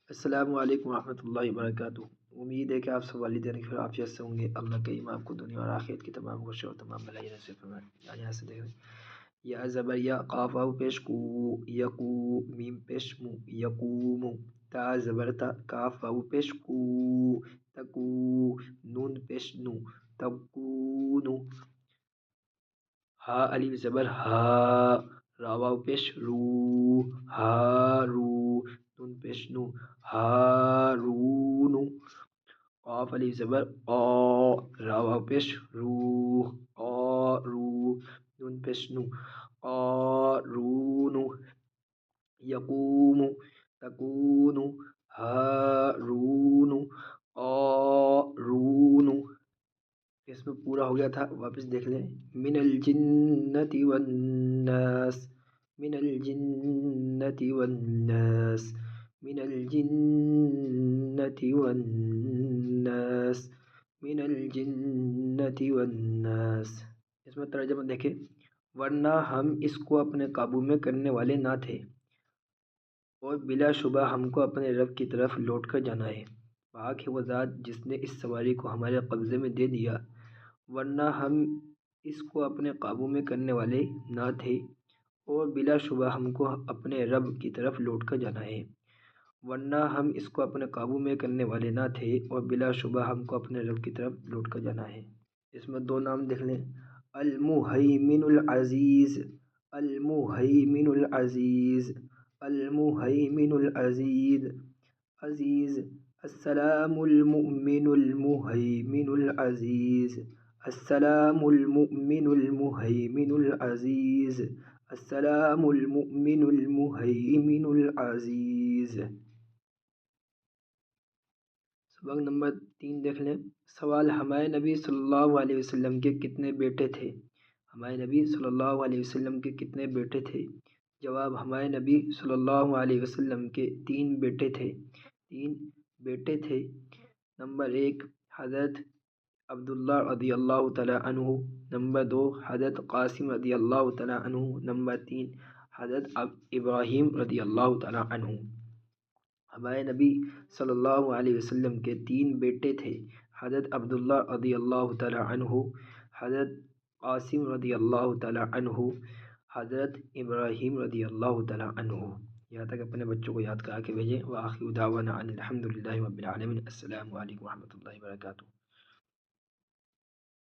السلام علیکم ورحمۃ اللہ وبرکاتہ۔ امید ہے کہ آپ سب والدین کی عافیت سے ہوں گے۔ اللہ کریم آپ کو دنیا اور آخرت کی تمام خوشیوں اور تمام بھلائی نصیب فرمائے۔ یہاں سے دیکھیں، یا زبر یا، قاف واو پیش کو، یقو، میم پیش مو، یقوم، تا زبر تا، کاف واو پیش کو، تکو، نون پیش نو، تکون، ہا الف زبر ہا، را واو پیش رو، ہارو، نون پیش نو، ہارون، قاف الف زبر قا، را واو پیش رو، قارو، نون پیش نو، قارون، یقوم، تکون، ہارون، قارون۔ اس میں پورا ہو گیا تھا، واپس دیکھ لیں۔ من الجنت والناس، من الجنت والناس، من الجنت والناس، من الجنت والناس۔ اس میں ترجمہ دیکھیں، ورنہ ہم اس کو اپنے قابو میں کرنے والے نہ تھے، اور بلا شبہ ہم کو اپنے رب کی طرف لوٹ کر جانا ہے۔ پاک ہے وہ ذات جس نے اس سواری کو ہمارے قبضے میں دے دیا، ورنہ ہم اس کو اپنے قابو میں کرنے والے نہ تھے، اور بلا شبہ ہم کو اپنے رب کی طرف لوٹ کر جانا ہے۔ ورنہ ہم اس کو اپنے قابو میں کرنے والے نہ تھے، اور بلا شبہ ہم کو اپنے رب کی طرف لوٹ کر جانا ہے۔ اس میں دو نام دیکھ لیں، المہیمن العزیز، المہیمن العزیز، المہیمن العزیز، عزیز، السلام المؤمن المہیمن العزیز، السلام المؤمن المہیمن العزیز، السلام المؤمن المہیمن العزیز۔ سبق نمبر 3 دیکھ لیں۔ سوال، ہمارے نبی صلی اللہ علیہ وسلم کے کتنے بیٹے تھے؟ ہمارے نبی صلی اللہ علیہ وسلم کے کتنے بیٹے تھے؟ جواب، ہمارے نبی صلی اللہ علیہ وسلم کے 3 بیٹے تھے، 3 بیٹے تھے۔ نمبر 1 حضرت عبداللہ رضی اللہ تعالیٰ عنہ، نمبر 2 حضرت قاسم رضی اللہ تعالیٰ عنہ، نمبر 3 حضرت ابراہیم رضی اللہ تعالیٰ عنہ۔ ہمارے نبی صلی اللہ علیہ وسلم کے 3 بیٹے تھے، حضرت عبداللہ رضی اللہ تعالیٰ عنہ، حضرت قاسم رضی اللہ تعالیٰ عنہ، حضرت ابراہیم رضی اللہ تعالیٰ عنہ۔ یہاں تک اپنے بچوں کو یاد کرا کے بھیجیں۔ وآخر دعوانا ان الحمد للہ رب العالمین۔ السلام علیکم ورحمۃ اللہ وبرکاتہ۔